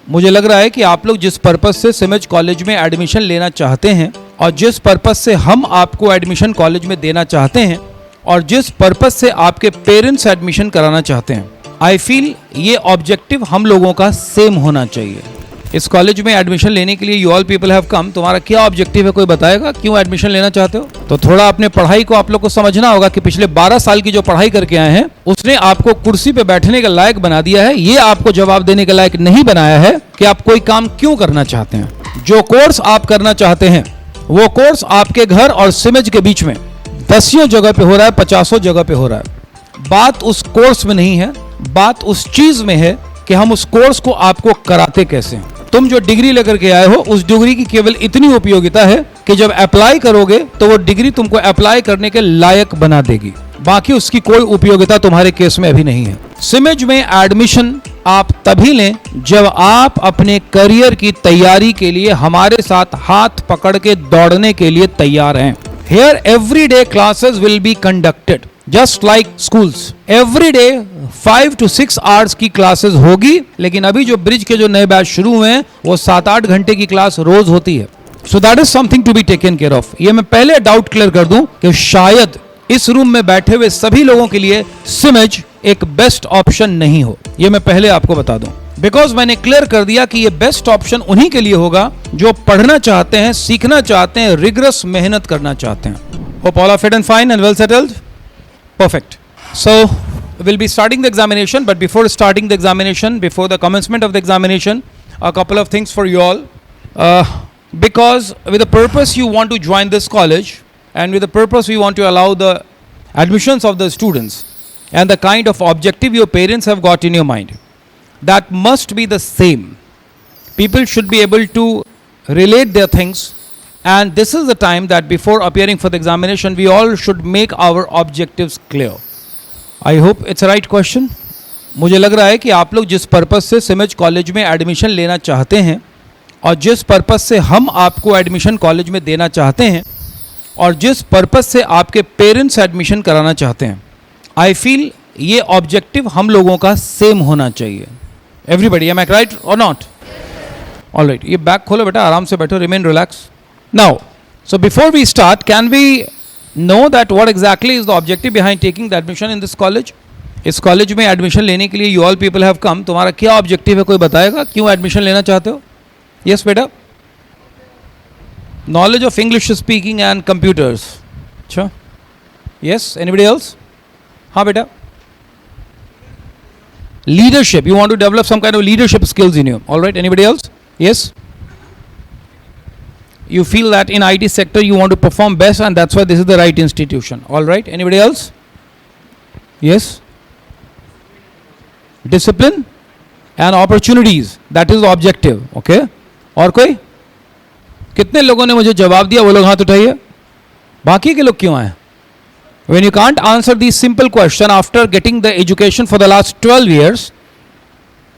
मुझे लग रहा है कि आप लोग जिस पर्पज से सिमेज कॉलेज में एडमिशन लेना चाहते हैं और जिस पर्पज से हम आपको एडमिशन कॉलेज में देना चाहते हैं और जिस पर्पज से आपके पेरेंट्स एडमिशन कराना चाहते हैं, आई फील ये ऑब्जेक्टिव हम लोगों का सेम होना चाहिए। इस कॉलेज में एडमिशन लेने के लिए you all people have come. तुम्हारा क्या ऑब्जेक्टिव है, कोई बताएगा क्यों एडमिशन लेना चाहते हो? तो थोड़ा अपने पढ़ाई को आप लोग को समझना होगा कि पिछले 12 साल की जो पढ़ाई करके आए हैं उसने आपको कुर्सी पे बैठने के लायक बना दिया है। ये आपको जवाब देने के लायक नहीं बनाया है कि आप कोई काम क्यों करना चाहते हैं। जो कोर्स आप करना चाहते हैं वो कोर्स आपके घर और सिमेज के बीच में 10 जगह पे हो रहा है, 50 जगह पे हो रहा है। बात उस कोर्स में नहीं है, बात उस चीज में है कि हम उस कोर्स को आपको कराते कैसे हैं। तुम जो डिग्री लेकर के आए हो उस डिग्री की केवल इतनी उपयोगिता है कि जब अप्लाई करोगे तो वो डिग्री तुमको अप्लाई करने के लायक बना देगी, बाकी उसकी कोई उपयोगिता तुम्हारे केस में अभी नहीं है। सिमेज में एडमिशन आप तभी लें जब आप अपने करियर की तैयारी के लिए हमारे साथ हाथ पकड़ के दौड़ने के लिए तैयार हैं। Here everyday classes will be conducted just like schools. Every day 5 to 6 hours की क्लासेस होगी, लेकिन अभी जो ब्रिज के जो नए बैच शुरू हुए हैं वो 7-8 घंटे की क्लास रोज होती है। So that is something to be taken care of. ये मैं पहले डाउट क्लियर कर दूं कि शायद इस रूम में बैठे हुए सभी लोगों के लिए सिमेज एक बेस्ट ऑप्शन नहीं हो, ये मैं पहले आपको बता दूं। बिकॉज मैंने क्लियर कर दिया कि ये बेस्ट ऑप्शन उन्हीं के लिए होगा जो पढ़ना चाहते हैं, सीखना चाहते हैं, रिगरस मेहनत करना चाहते हैं। Hope all are fit and fine and well settled? Perfect. So we'll be starting the examination, but before starting the examination, before the commencement of the examination, a couple of things for you all. Because with the purpose you want to join this college and with the purpose we want to allow the admissions of the students and the kind of objective your parents have got in your mind, that must be the same. People should be able to relate their things, and this is the time that before appearing for the examination we all should make our objectives clear. I hope it's right question. मुझे लग रहा है कि आप लोग जिस purpose से सिमेज college में एडमिशन लेना चाहते हैं और जिस पर्पज़ से हम आपको एडमिशन कॉलेज में देना चाहते हैं और जिस पर्पज़ से आपके पेरेंट्स एडमिशन कराना चाहते हैं, आई फील ये ऑब्जेक्टिव हम लोगों का सेम होना चाहिए। एवरीबडी, एम आई राइट और नॉट? ऑलराइट, ये बैग खोलो बेटा, आराम से बैठो, remain relax. Now, so before we start, can we know that what exactly is the objective behind taking the admission in this college? इस कॉलेज में admission लेने के लिए you all people have come. तुम्हारा क्या ऑब्जेक्टिव है, कोई बताएगा क्यों एडमिशन लेना चाहते हो? यस बेटा? Knowledge of English speaking and computers. अच्छा, यस, एनीबडी एल्स? हाँ बेटा? Leadership, you want to develop some kind of leadership skills in you. All right, anybody else? Yes? You feel that in IT sector you want to perform best and that's why this is the right institution. All right, anybody else? Yes? Discipline and opportunities, that is the objective. Okay? और कोई? कितने लोगों ने मुझे जवाब दिया, वो लोग हाथ उठाइए। बाकी के लोग क्यों आए? When you can't answer these simple question after getting the education for the last 12 years,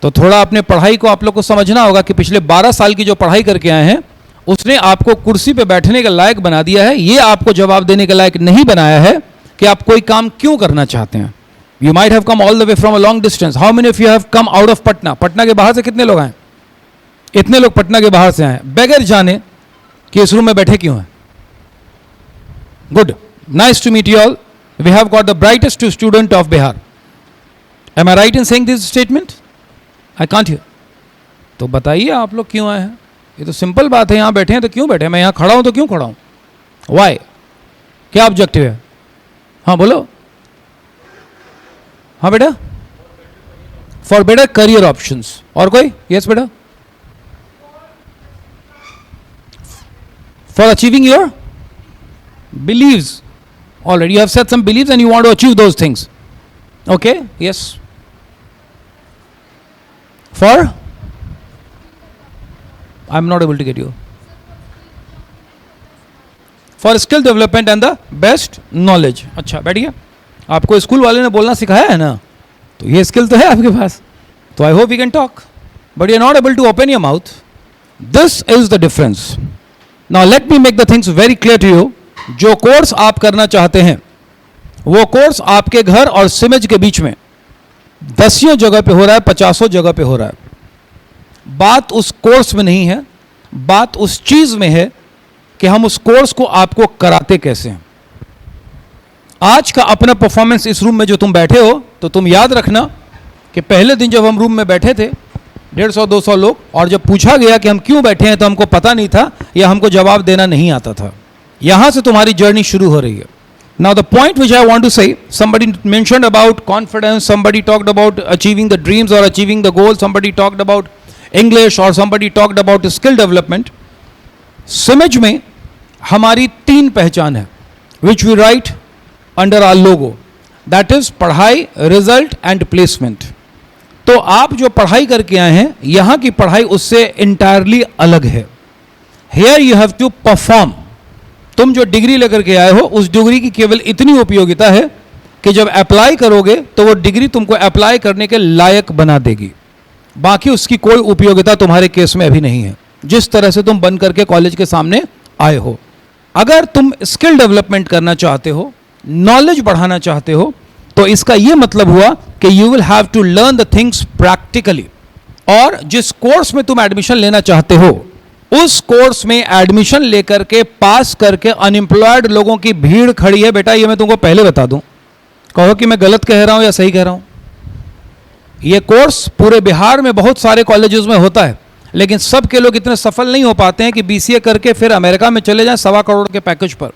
तो थोड़ा अपने पढ़ाई को आप लोग को समझना होगा कि पिछले 12 साल की जो पढ़ाई करके आए हैं उसने आपको कुर्सी पे बैठने के लायक बना दिया है। ये आपको जवाब देने के लायक नहीं बनाया है कि आप कोई काम क्यों करना चाहते हैं। You might have come all the way from a long distance. How many of you have come out of Patna? Patna के बाहर से कितने लोग आए? इतने लोग पटना के बाहर से आए बगैर जाने कि इस रूम में बैठे क्यों हैं। Good, nice to meet you all. We have got the brightest student of Bihar. Am I right in saying this statement? I can't hear. तो बताइए आप लोग क्यों आए हैं? ये तो सिंपल बात है, यहाँ बैठे हैं तो क्यों बैठे हैं? मैं यहाँ खड़ा हूँ तो क्यों खड़ा हूँ? वाई? क्या ऑब्जेक्टिव है? हाँ बोलो। हाँ बेटा? For better career options. और कोई? यस बेटा? For achieving your believes. Already you have set some believes and you want to achieve those things. Okay, yes. For? I'm not able to get you. For skill development and the best knowledge. अच्छा, बैठिए। आपको school वाले ने बोलना सिखाया है ना, तो ये स्किल तो है आपके पास, तो I hope we can talk, but you are not able to open your mouth. This is the difference. Now let me make the things very clear to you. जो कोर्स आप करना चाहते हैं वो कोर्स आपके घर और सिमेज के बीच में 10 जगह पे हो रहा है, 50 जगह पे हो रहा है। बात उस कोर्स में नहीं है, बात उस चीज में है कि हम उस कोर्स को आपको कराते कैसे हैं। आज का अपना परफॉर्मेंस इस रूम में जो तुम बैठे हो, तो तुम याद रखना कि पहले दिन जब हम रूम में बैठे थे 150-200 लोग, और जब पूछा गया कि हम क्यों बैठे हैं तो हमको पता नहीं था या हमको जवाब देना नहीं आता था। यहां से तुम्हारी जर्नी शुरू हो रही है। Now the point which I want to say, somebody mentioned about confidence, somebody talked about achieving the dreams or achieving the goals, somebody talked about English or somebody talked about skill development. सिमेज में हमारी 3 पहचान है which we write under our logo, that is पढ़ाई, result and placement. तो आप जो पढ़ाई करके आए हैं, यहां की पढ़ाई उससे इंटायरली अलग है। Here you have to perform। तुम जो डिग्री लेकर के आए हो, उस डिग्री की केवल इतनी उपयोगिता है कि जब अप्लाई करोगे तो वो डिग्री तुमको अप्लाई करने के लायक बना देगी। बाकी उसकी कोई उपयोगिता तुम्हारे केस में अभी नहीं है, जिस तरह से तुम बन करके कॉलेज के सामने आए हो। अगर तुम स्किल डेवलपमेंट करना चाहते हो, नॉलेज बढ़ाना चाहते हो, तो इसका यह मतलब हुआ कि you will have to learn the things practically. और जिस कोर्स में तुम एडमिशन लेना चाहते हो, उस कोर्स में एडमिशन लेकर के पास करके अनएम्प्लॉयड लोगों की भीड़ खड़ी है। बेटा ये मैं तुमको पहले बता दूं, कहो कि मैं गलत कह रहा हूं या सही कह रहा हूं। ये कोर्स पूरे बिहार में बहुत सारे कॉलेजेस में होता है, लेकिन सब के लोग इतने सफल नहीं हो पाते हैं कि बीसीए करके फिर अमेरिका में चले जाएं 1.25 करोड़ के पैकेज पर,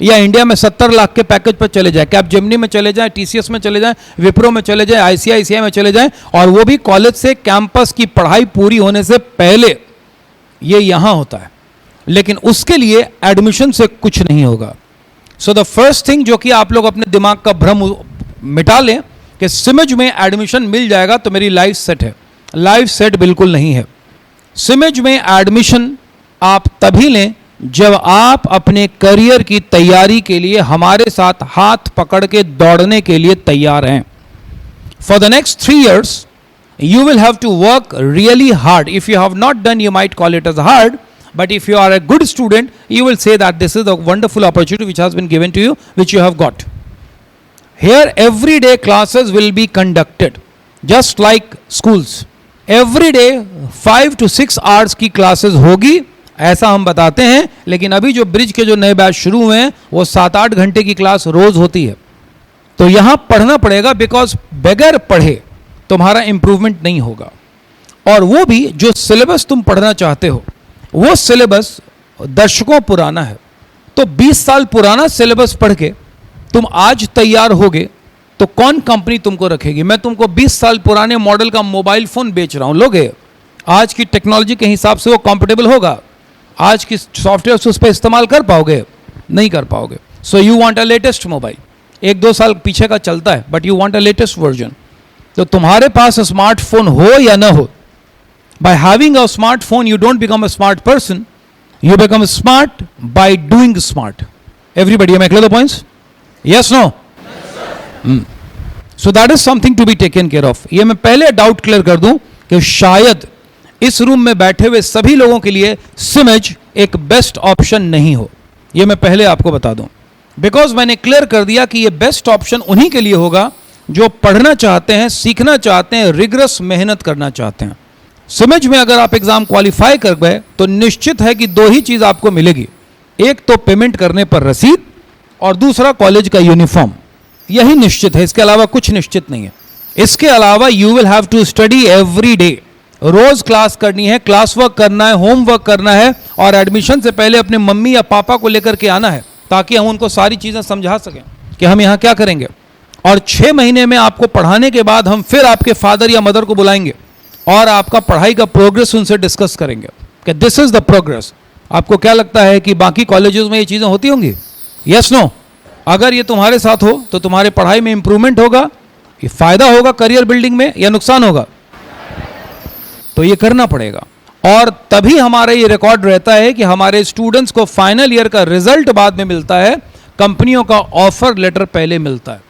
या इंडिया में 70 लाख के पैकेज पर चले जाएं, कैपजेमिनी में चले जाएं, टीसीएस में चले जाएं, विप्रो में चले जाएं, आईसीआईसीआई में चले जाएं, और वो भी कॉलेज से कैंपस की पढ़ाई पूरी होने से पहले। ये यहां होता है, लेकिन उसके लिए एडमिशन से कुछ नहीं होगा। सो द फर्स्ट थिंग जो कि आप लोग अपने दिमाग का भ्रम मिटा लें कि सिमेज में एडमिशन मिल जाएगा तो मेरी लाइफ सेट है। लाइफ सेट बिल्कुल नहीं है। सिमेज में एडमिशन आप तभी लें जब आप अपने करियर की तैयारी के लिए हमारे साथ हाथ पकड़ के दौड़ने के लिए तैयार हैं। For the next 3 years you will have to work really hard. If you have not done, you might call it as hard, but if you are a good student, you will say that this is a wonderful opportunity which has been given to you, which you have got. Here everyday classes will be conducted just like schools. Every day 5 to 6 hours की classes होगी, ऐसा हम बताते हैं। लेकिन अभी जो bridge के जो नए बैच शुरू हुए हैं, वो 7-8 घंटे की क्लास रोज होती है। तो यहां पढ़ना पड़ेगा, बिकॉज बगैर पढ़े तुम्हारा इंप्रूवमेंट नहीं होगा। और वो भी जो सिलेबस तुम पढ़ना चाहते हो, वो सिलेबस दशकों पुराना है। तो 20 साल पुराना सिलेबस पढ़ के तुम आज तैयार होगे तो कौन कंपनी तुमको रखेगी। मैं तुमको 20 साल पुराने मॉडल का मोबाइल फोन बेच रहा हूं, लोगे? आज की टेक्नोलॉजी के हिसाब से वो कंफर्टेबल होगा? आज की सॉफ्टवेयर उस पर इस्तेमाल कर पाओगे? नहीं कर पाओगे। So you want a latest mobile, 1-2 साल पीछे का चलता है, but you want a latest version. तो तुम्हारे पास स्मार्टफोन हो या ना हो, by having a smartphone you don't become a smart person, you become smart by doing smart. Everybody, am I clear the points? Yes, no? So that is something to be taken care of. ये मैं पहले doubt clear कर दूं कि शायद इस room में बैठे हुए सभी लोगों के लिए सिमेज एक बेस्ट ऑप्शन नहीं हो। ये मैं पहले आपको बता दूं, बिकॉज मैंने क्लियर कर दिया कि ये बेस्ट ऑप्शन उन्हीं के लिए होगा जो पढ़ना चाहते हैं, सीखना चाहते हैं, रिगरस मेहनत करना चाहते हैं। सिमेज में अगर आप एग्जाम क्वालिफाई कर गए तो निश्चित है कि 2 ही चीज आपको मिलेगी, एक तो पेमेंट करने पर रसीद और दूसरा कॉलेज का यूनिफॉर्म। यही निश्चित है, इसके अलावा कुछ निश्चित नहीं है। इसके अलावा you will have to study every day. रोज क्लास करनी है, क्लास वर्क करना है, होमवर्क करना है, और एडमिशन से पहले अपने मम्मी या पापा को लेकर के आना है ताकि हम उनको सारी चीजें समझा सकें कि हम यहाँ क्या करेंगे। और 6 महीने में आपको पढ़ाने के बाद हम फिर आपके फादर या मदर को बुलाएंगे और आपका पढ़ाई का प्रोग्रेस उनसे डिस्कस करेंगे कि दिस इज द प्रोग्रेस। आपको क्या लगता है कि बाकी कॉलेजेस में ये चीजें होती होंगी? Yes, no? अगर ये तुम्हारे साथ हो तो तुम्हारे पढ़ाई में इंप्रूवमेंट होगा, ये फायदा होगा करियर बिल्डिंग में, या नुकसान होगा? तो ये करना पड़ेगा। और तभी हमारा ये रिकॉर्ड रहता है कि हमारे स्टूडेंट्स को फाइनल ईयर का रिजल्ट बाद में मिलता है, कंपनियों का ऑफर लेटर पहले मिलता है।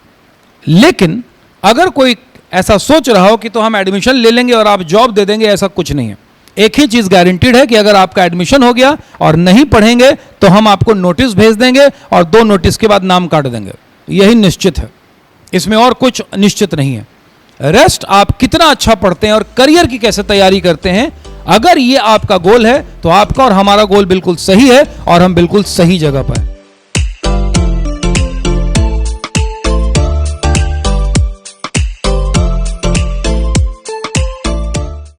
लेकिन अगर कोई ऐसा सोच रहा हो कि तो हम एडमिशन ले लेंगे और आप जॉब दे देंगे, ऐसा कुछ नहीं है। एक ही चीज गारंटीड है कि अगर आपका एडमिशन हो गया और नहीं पढ़ेंगे तो हम आपको नोटिस भेज देंगे और 2 नोटिस के बाद नाम काट देंगे। यही निश्चित है, इसमें और कुछ निश्चित नहीं है। रेस्ट आप कितना अच्छा पढ़ते हैं और करियर की कैसे तैयारी करते हैं, अगर ये आपका गोल है तो आपका और हमारा गोल बिल्कुल सही है और हम बिल्कुल सही जगह पर हैं।